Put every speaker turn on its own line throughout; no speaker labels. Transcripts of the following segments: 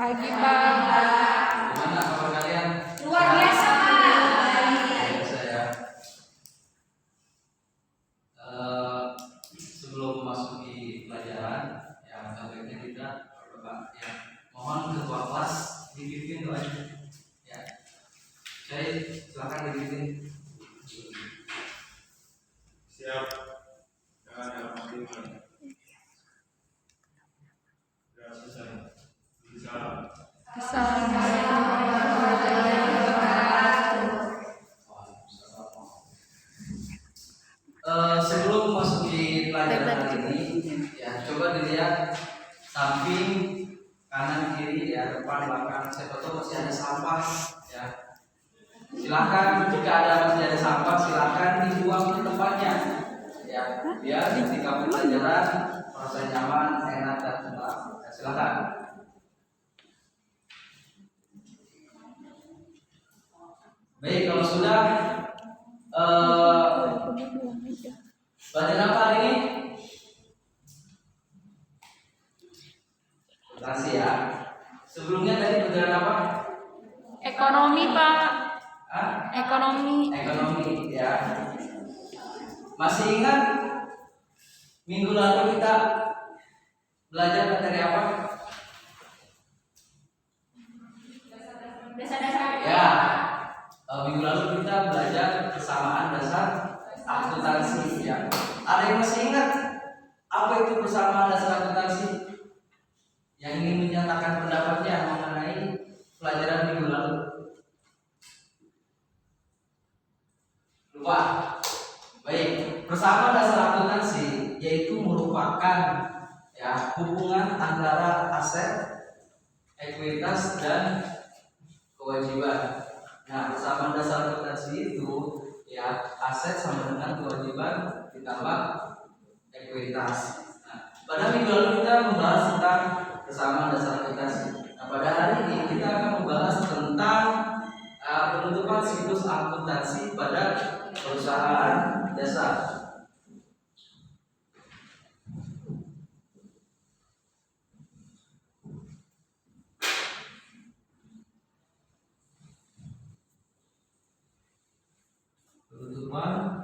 Pagi, Pak.
Gimana kabar kalian?
Luar biasa, Pak.
Biasa ya. Sebelum memasuki pelajaran, yang sebaiknya kita berdoa. Ya, mohon ketua kelas dipimpin doanya. Ya, saya silakan dipimpin.
Siap. Jangan ada pertimbangan. Sudah selesai. Bisa.
Assalamualaikum warahmatullahi wabarakatuh.
Sebelum memasuki pelajaran hari ini, ya coba dilihat samping, kanan, kiri, ya depan, belakang. Siapa tahu masih ada sampah, ya. Silakan jika masih ada sampah, silakan dibuang ke tempatnya, ya. Biar ketika pelajaran merasa nyaman, enak dan tenang. Ya, silakan. Baik, kalau sudah pelajaran apa hari ini? Akuntansi ya. Sebelumnya tadi pelajaran apa?
Ekonomi, Pak.
Hah?
Ekonomi.
Ekonomi ya. Masih ingat minggu lalu kita belajar materi apa?
Dasar-dasar.
Ya. Minggu lalu kita belajar persamaan dasar akuntansi ya. Ada yang masih ingat apa itu persamaan dasar akuntansi? Yang ingin menyatakan pendapatnya mengenai pelajaran minggu lalu? Lupa. Baik, persamaan dasar akuntansi yaitu merupakan ya hubungan antara aset, ekuitas dan kewajiban. Nah, persamaan dasar akuntansi itu ya aset sama dengan kewajiban ditambah ekuitas. Nah, pada minggu lalu kita membahas tentang persamaan dasar akuntansi. Nah, pada hari ini kita akan membahas tentang penutupan siklus akuntansi pada perusahaan jasa. Penutupan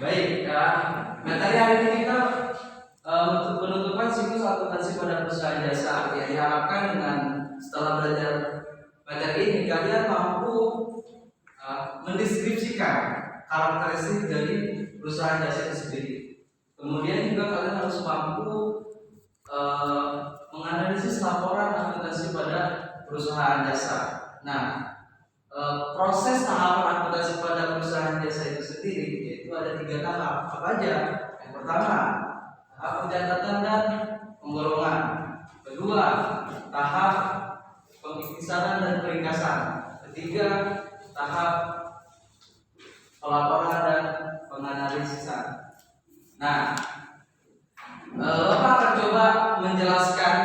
baik ya. Materi hari ini kita untuk penutupan siklus akuntansi pada perusahaan jasa. Ya, diharapkan dengan setelah belajar materi ini kalian mampu mendeskripsikan karakteristik dari perusahaan jasa itu sendiri. Kemudian juga kalian harus mampu menganalisis laporan akuntansi pada perusahaan jasa. Nah, proses tahapan akuntansi pada perusahaan jasa itu sendiri yaitu ada 3 tahap. Apa aja? Yang pertama, tahap pencatatan dan penggolongan. Kedua, tahap pengikhtisaran dan peringkasan. Ketiga, tahap pelaporan dan penganalisisan. Nah, Bapak akan coba menjelaskan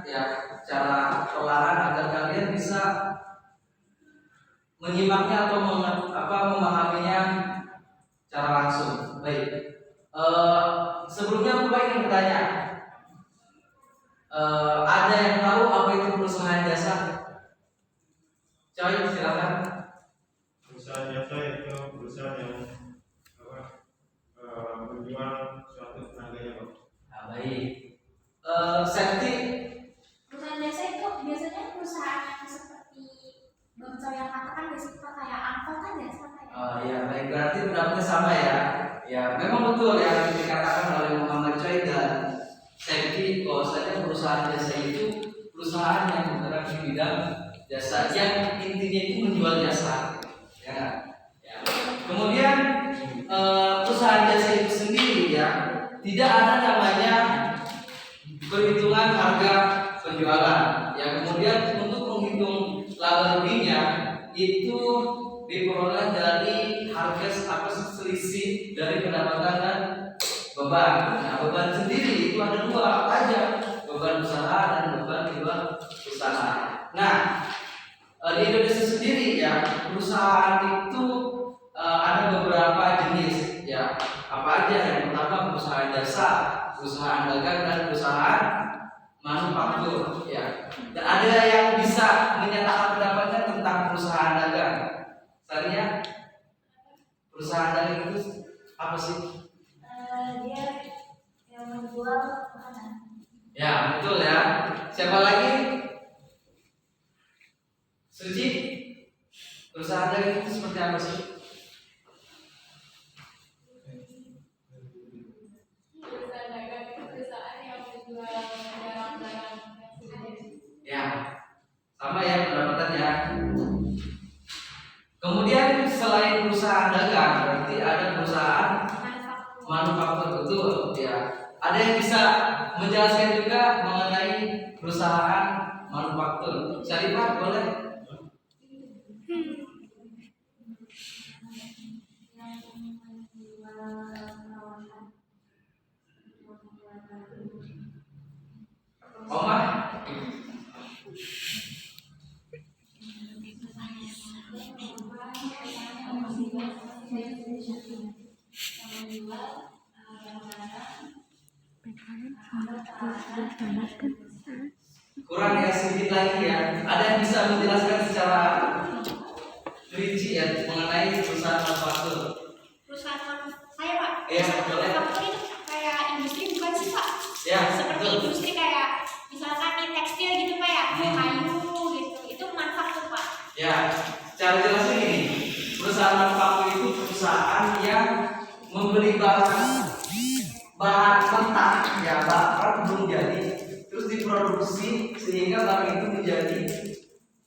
ya cara pelaran agar kalian bisa menyimaknya atau memahaminya secara langsung. Baik. Sebelumnya Bapak ingin bertanya, ada yang tahu apa itu perusahaan jasa? Coy, silakan.
Perusahaan jasa itu perusahaan yang menjual suatu tenaganya, Pak.
Nah, baik. Safety.
Perusahaan jasa itu biasanya perusahaan yang seperti Bang Coy yang katakan biasanya kayak angkot kan jasa kayak.
Oh ya, baik, berarti pendapatnya sama ya. Ya, memang betul yang dikatakan oleh Muhammad Choi dan Safety bahwasanya perusahaan jasa itu perusahaan yang bergerak di bidang jasa yang intinya itu menjual jasa. Ya. Ya. Kemudian perusahaan jasa itu sendiri ya tidak ada namanya perhitungan harga penjualan. Ya, kemudian untuk menghitung laba ruginya itu diperoleh dari harga selisih dari pendapatan dan beban. Nah, beban sendiri itu ada 2 aja, beban usaha dan beban Nah, di Indonesia sendiri ya, perusahaan itu ada beberapa jenis ya. Apa aja? Yang pertama perusahaan jasa, perusahaan dagang, dan perusahaan manufaktur ya. Dan ada yang bisa menyatakan pendapatnya tentang perusahaan dagang. Misalnya perusahaan dagang itu apa sih?
Dia yang menjual makanan.
Ya, betul ya. Siapa lagi? Suci? Perusahaan dagang itu seperti apa sih?
Perusahaan dagang itu perusahaan yang menjual barang-barang yang sudah
Ya, sama ya pendapatannya. Kemudian selain perusahaan dagang, berarti ada perusahaan manufaktur, betul ya. Ada yang bisa menjelaskan juga mengenai perusahaan manufaktur? Syarifah boleh? Omar? Kurang ya, sedikit lagi ya. Ada yang bisa menjelaskan secara rinci ya mengenai perusahaan manufaktur?
Perusahaan saya Pak.
Iya, boleh.
Manufaktur itu kayak industri bukan sih Pak?
Ya,
Seperti
betul.
industri kayak misalkan di tekstil gitu Pak ya, kayu gitu. Itu manufaktur Pak.
Ya, cara jelasnya ini, perusahaan manufaktur itu perusahaan yang membeli bahan mentah ya, bahan belum jadi, terus diproduksi sehingga barang itu menjadi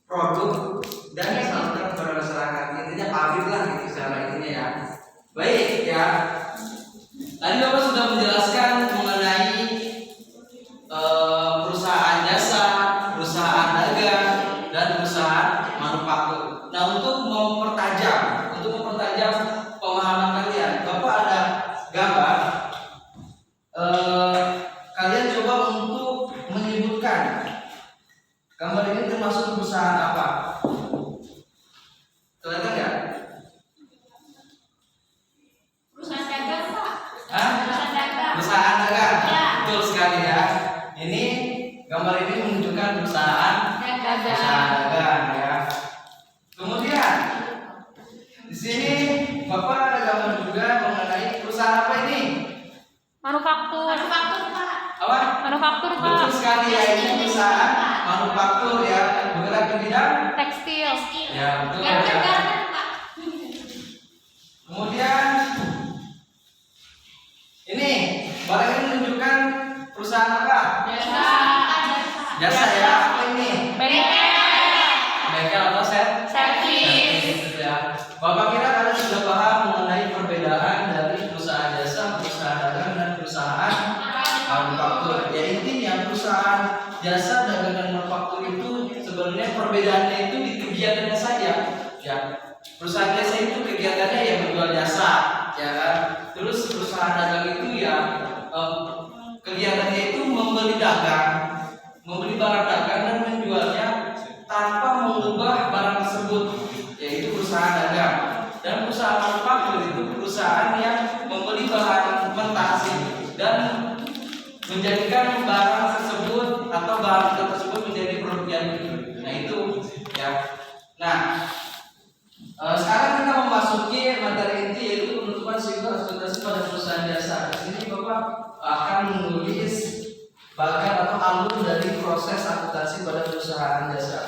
produk dan disalurkan kepada masyarakat. Intinya pabrik lah gitu secara intinya ya. Baik ya. Tadi Bapak sudah menjelaskan mengenai perusahaan jasa, perusahaan dagang, dan perusahaan manufaktur. Nah, untuk mempertajam pemahaman kalian, Bapak ada gambar. Kalian coba untuk menyebutkan gambar ini termasuk perusahaan apa? Kelihatan nggak?
Perusahaan dagang Pak.
Hah?
Perusahaan dagang.
Perusahaan dagang.
Ya.
Betul sekali ya. Ini gambar ini menunjukkan perusahaan dagang ya. Kemudian di sini Bapak ada gambar juga mengenai perusahaan apa ini?
manufaktur.
Manufaktur Pak.
Apa?
Manufaktur
Betul
Pak.
sekali ya, ini perusahaan manufaktur ya, bergerak di bidang
Tekstil.
ya, betul ya.
Garmen Pak.
Kemudian ini barang ini menunjukkan perusahaan apa? Jasa ya. Apa ini? Bengkel atau servis ya. Bapak kira kalian sudah paham mengenai perbedaan dari perusahaan jasa, perusahaan dagang, dan perusahaan manufaktur. Ya, intinya perusahaan jasa, dagang, dan manufaktur itu sebenarnya perbedaannya itu di kegiatannya saja. Ya, perusahaan jasa itu kegiatannya ya menjual jasa, ya kan. Terus perusahaan dagang itu ya kegiatannya itu membeli barang dagang dan menjualnya tanpa mengubah barang tersebut, yaitu perusahaan dagang. Dan perusahaan manufaktur itu perusahaan yang membeli bahan mentah dan menjadikan barang tersebut atau bahan tersebut menjadi produk yang nah itu ya. Nah, sekarang kita memasuki materi inti yaitu penutupan simbol akuntansi pada perusahaan jasa. Di sini Bapak akan menulis bagian atau alur dari proses akuntansi pada perusahaan jasa.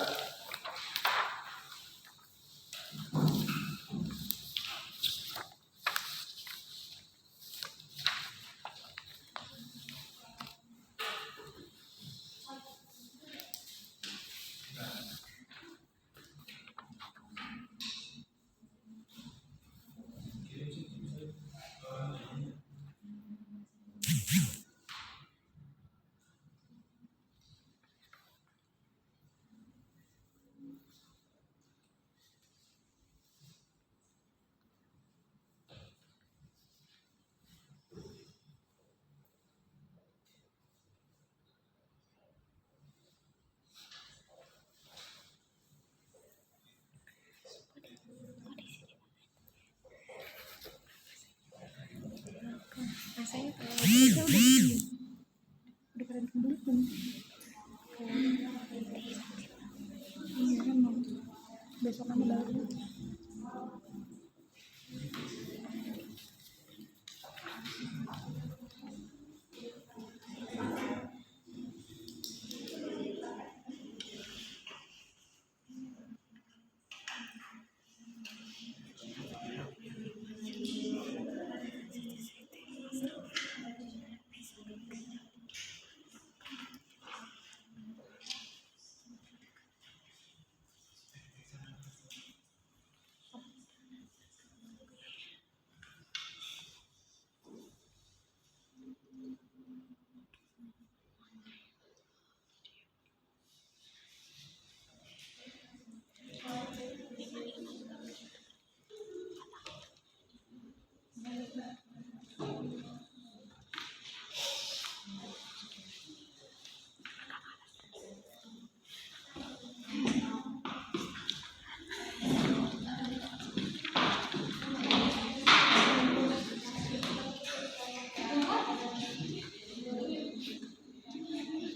Besok kan baru.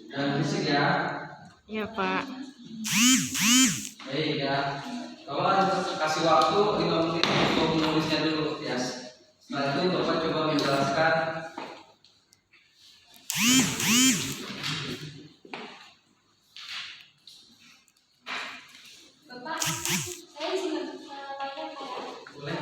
Dan fisik ya.
Iya, Pak.
Baik ya. Bapak kasih waktu 5 menit untuk menulisnya dulu ya. Setelah itu Bapak coba menjelaskan.
Bapak, saya juga lainnya kayak
Boleh?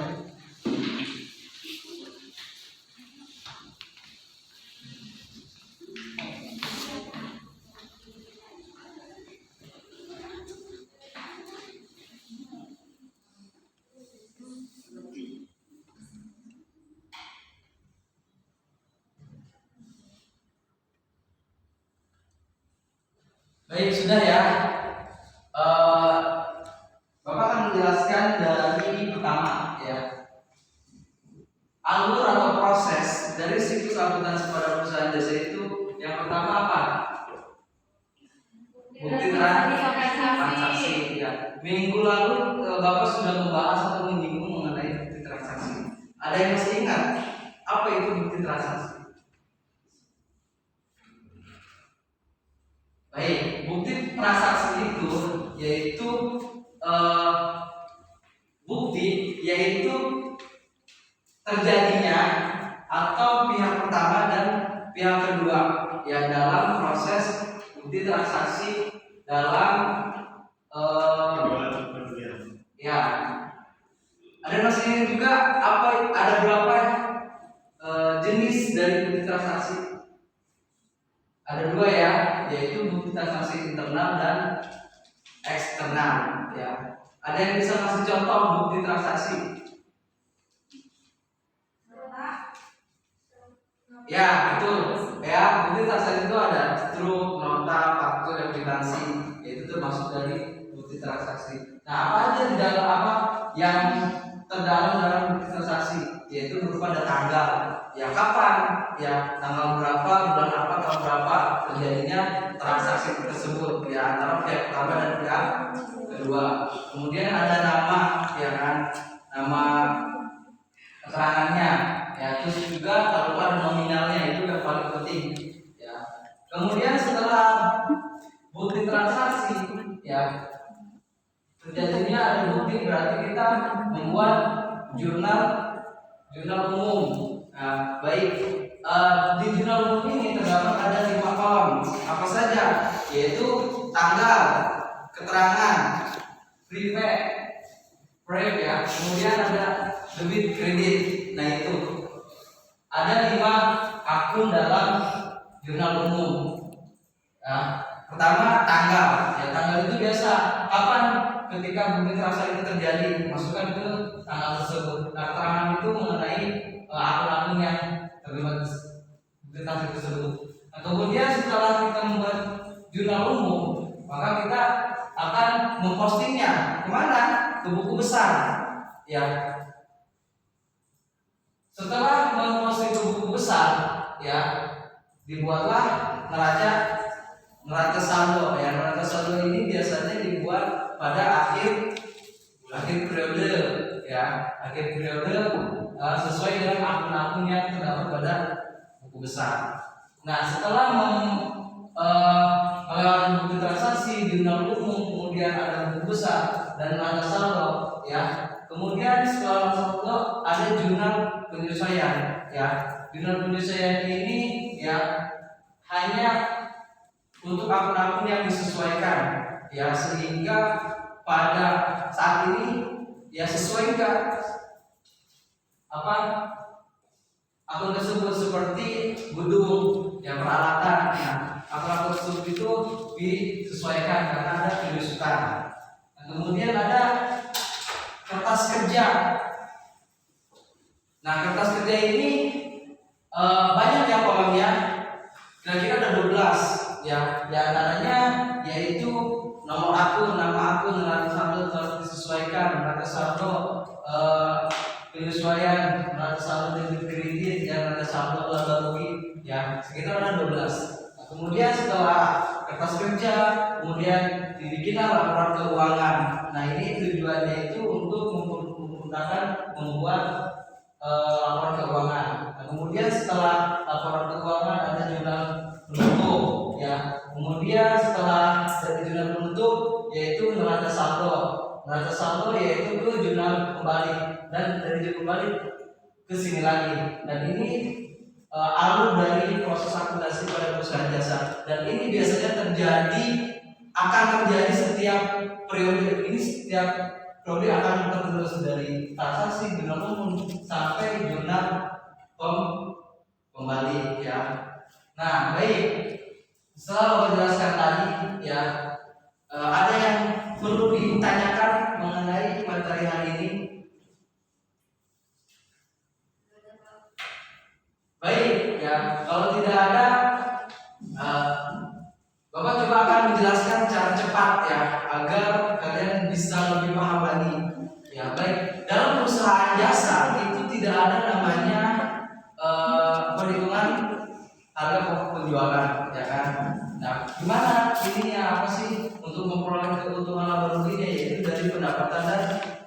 Baik, sudah ya. Bapak akan menjelaskan dari pertama ya. Alur atau proses dari siklus akuntansi pada perusahaan jasa itu yang pertama apa? Bukti transaksi ya. Minggu lalu Bapak sudah membahas atau menyinggung mengenai bukti transaksi. Ada yang masih ingat apa itu bukti transaksi? Baik, bukti transaksi itu yaitu bukti yaitu terjadinya atau pihak pertama dan pihak kedua ya dalam proses bukti transaksi dalam
Jualan pembelian.
ya ada masih juga apa ada berapa jenis dari bukti transaksi? Ada 2 ya, yaitu bukti transaksi internal dan eksternal ya. Ada yang bisa kasih contoh bukti transaksi? Ya, betul. Ya, bukti transaksi itu ada struk, nota, faktur, dan kwitansi. Yaitu termasuk dari bukti transaksi. Nah, apa aja di dalam apa yang terdalam dalam bukti transaksi? Yaitu berupa ada tanggal. Ya, kapan? Ya, tanggal berapa, bulan apa, tahun berapa terjadinya transaksi tersebut ya antara pihak pertama dan pihak kedua. Kemudian ada nama, ya kan? Nama keterangannya. Ya, terus juga kalau ada nominalnya itu yang paling penting. Ya. Kemudian setelah bukti transaksi, ya terjadinya ada bukti berarti kita membuat jurnal umum. Nah, baik di jurnal umum ini terdapat ada 5 kolom. Apa saja? Yaitu tanggal, keterangan, private ya. Kemudian ada debit kredit. Nah itu ada 5 akun dalam jurnal umum. Ya, pertama tanggal. Ya, tanggal itu biasa kapan ketika bukti transaksi itu terjadi, masukkan ke tanggal tersebut. Nah, keterangan itu mengenai akun-akun yang terlibat bukti transaksi tersebut. Nah, kemudian setelah kita membuat jurnal umum, maka kita akan mempostingnya kemana? Ke buku besar. Ya. Setelah memposting ke buku besar, ya dibuatlah neraca saldo. Ya, neraca saldo ini biasanya dibuat pada akhir periode, ya akhir periode sesuai dengan akun-akun yang terdapat pada buku besar. Nah, setelah kemudian ada buku besar dan neraca saldo, ya. Kemudian setelah saldo ada jurnal penyesuaian, ya. Jurnal penyesuaian ini, ya, hanya untuk akun-akun yang disesuaikan, ya, sehingga pada saat ini, ya, sesuai enggak apa akun tersebut, seperti gedung, ya, peralatan, ya, akun tersebut itu disesuaikan karena ada penyusutan. Nah, kemudian ada kertas kerja. Nah, kertas kerja ini banyak ya kolomnya, kira-kira ada 12, ya. Di antaranya yaitu nomor akun, nama akun, neraca saldo harus disesuaikan, neraca saldo penyesuaian, neraca saldo debit kredit, ya, neraca saldo laba rugi, ya, sekitar ada 12. Nah, kemudian setelah kertas kerja, kemudian dibikinlah laporan keuangan. Nah, ini tujuannya itu untuk membuat laporan keuangan. Nah, kemudian setelah laporan keuangan ada jurnal penutup, ya. Kemudian setelah dari jurnal penutup yaitu neraca saldo. Neraca saldo yaitu ke jurnal kembali, dan dari jurnal kembali ke sini lagi. Dan ini alur dari proses akuntansi pada perusahaan jasa. Dan ini biasanya akan terjadi setiap periode. Ini setiap periode akan terus dari transaksi, jurnal umum sampai jurnal kembali, ya. Nah, baik. Setelah Bapak jelaskan tadi, ya, ada yang perlu ditanyakan mengenai materi hari ini? Baik, ya. Kalau tidak ada, Bapak coba akan menjelaskan secara cepat, ya, agar kalian bisa lebih paham lagi. Ya, baik. Dalam perusahaan jasa itu tidak ada namanya perhitungan harga pokok penjualan, ya kan? Nah, gimana ininya, apa sih untuk memperoleh keuntungan laba ruginya, yaitu dari pendapatan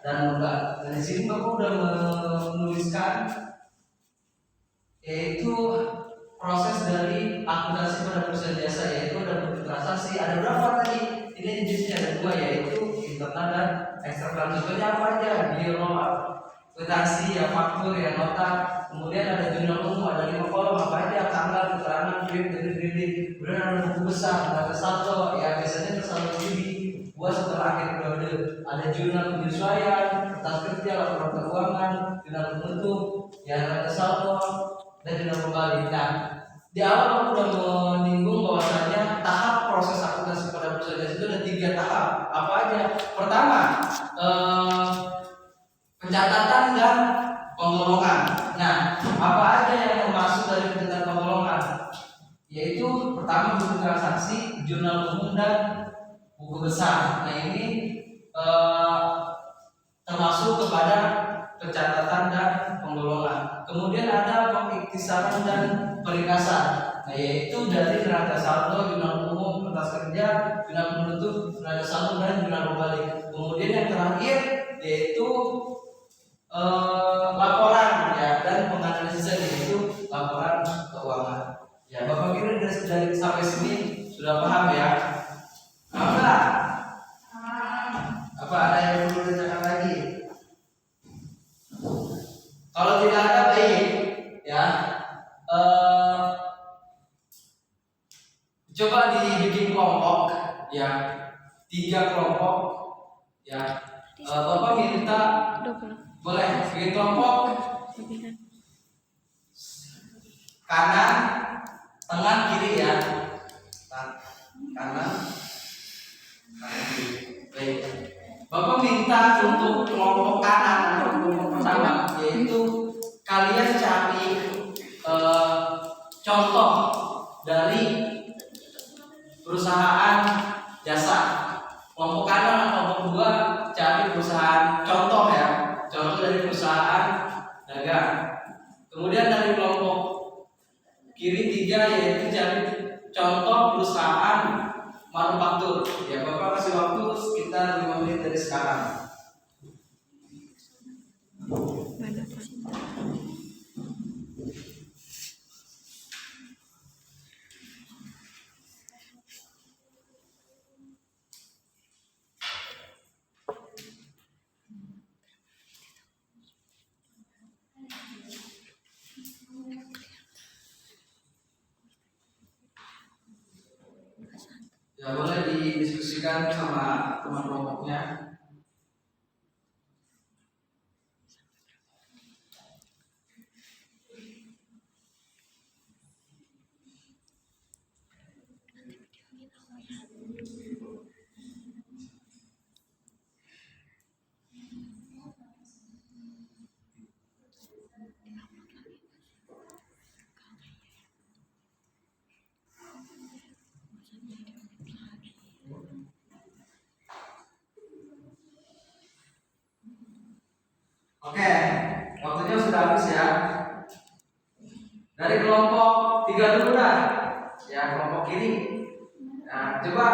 dan modal. Dan di sini Bapak sudah menuliskan yaitu proses dari akuntansi pada perusahaan jasa, yaitu ada transaksi, ada berapa tadi? Ini jenisnya ada 2, yaitu internal dan eksternal. Contohnya apa aja? Giro, kwitansi, ya, faktur, ya, nota. Kemudian ada jurnal umum, ada 5 kolom, apa aja? Tanggal, keterangan, kredit. Kemudian ada buku besar, ada saldo, ya, biasanya tersaldo buat setelah akhir periode. Ada jurnal penyesuaian, kertas kerja, laporan keuangan, jurnal penutup, ya, neraca saldo, dan jurnal kembali. Nah, di awal aku sudah menyinggung bahwasanya tahap proses akuntansi pada perusahaan itu ada 3 tahap. Apa aja? Pertama, pencatatan dan penggolongan. Nah, apa aja yang termasuk dari pencatatan penggolongan? Yaitu pertama buku transaksi, jurnal umum, dan buku besar. Nah, ini termasuk kepada pencatatan dan penggolongan. Kemudian ada pengiktisaran dan peringkasan. Nah, yaitu dari neraca saldo, jurnal umum, kertas kerja, jurnal penutup, neraca saldo, dan jurnal kembali. Kemudian yang terakhir yaitu laporan, ya, dan penganalisan, yaitu laporan keuangan. Ya, Bapak kira dari sampai sini sudah paham, ya? Apa ada yang perlu ditanyakan lagi? Kalau tidak ada, baik, ya. Coba dibikin kelompok, ya, 3 kelompok, ya. Bapak minta boleh bikin kelompok kanan, tengah, kiri, ya. Kanan, kiri. Baik. Bapak minta untuk kelompok kanan atau kelompok pertama, yaitu kalian cari contoh dari perusahaan jasa. Kelompok kanan atau kelompok 2 cari perusahaan contoh, ya, contoh dari perusahaan dagang. Kemudian dari kelompok kiri 3 yaitu cari contoh perusahaan manufaktur. Ya, Bapak kasih waktu sekitar 5 menit dari sekarang. Ya boleh didiskusikan sama teman kelompoknya. Oke, waktunya sudah habis ya. Dari kelompok 3 dulu dah. Ya, kelompok kiri. Nah, coba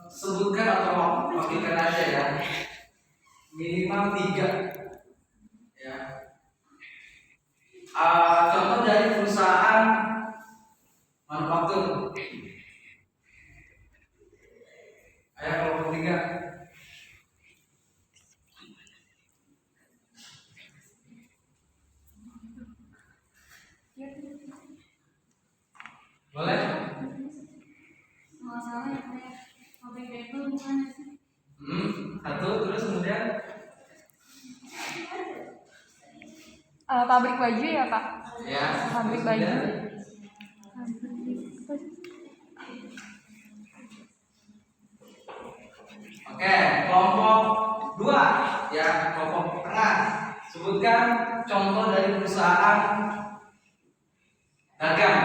sebutkan atau wakilkan aja ya. Minimal 3. Ya. Contoh dari perusahaan manufaktur. Ayo kelompok 3. Boleh?
Sama-sama ya kayak pabrik Apple gimana sih?
Satu terus kemudian
Pabrik baju ya Pak?
ya.
Pabrik
terus kemudian.
baju.
Oke, kelompok 2 ya, kelompok tengah. Sebutkan contoh dari perusahaan dagang.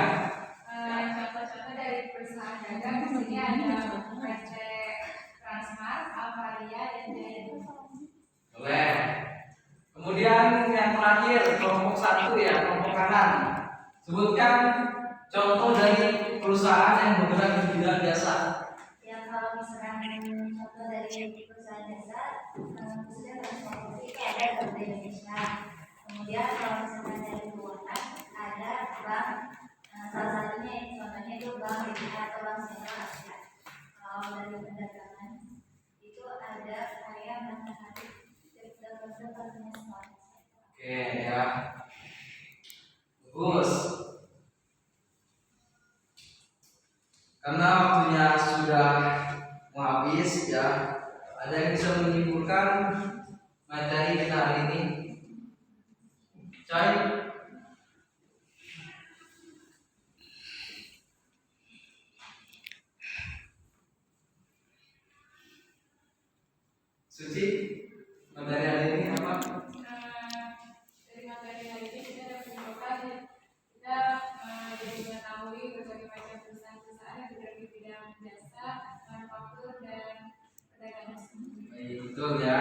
Contoh-contoh dari perusahaan dagang di sini ada PT Transmart, Alvaria, dan Jaya.
Boleh. Kemudian yang terakhir kelompok 1 ya, kelompok kanan. Sebutkan contoh dari perusahaan yang bergerak di bidang jasa.
Ya kalau misalkan contoh dari perusahaan jasa, sudah transportasi kayak ada Garuda Indonesia. Kemudian kalau misalkan dari keuangan ada bank, salah satunya contohnya itu bank BCA atau bank Sentral Asia. Kalau dari perdagangan itu ada karya matahari dan partnernya semua.
Oke ya. Bagus. Karena waktunya sudah mau habis ya, ada yang bisa menyimpulkan materi kita hari ini? Coy? Suci? Materi hari ini apa?
Dari materi hari ini kita dapat menemukan kita jadi mengetahui berbagai macam perusahaan-perusahaan yang bergerak di bidang jasa, manufaktur, dan perdagangan.
Baik, betul ya.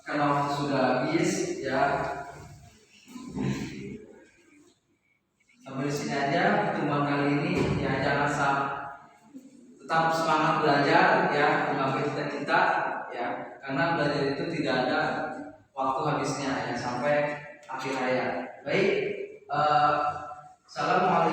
Karena waktu sudah habis ya, sampai di sini aja pertemuan kali ini ya. Jangan tetap semangat belajar ya, mengambil cita-cita ya, karena belajar itu tidak ada waktu habisnya ya, sampai akhir hayat. Baik, assalamualaikum.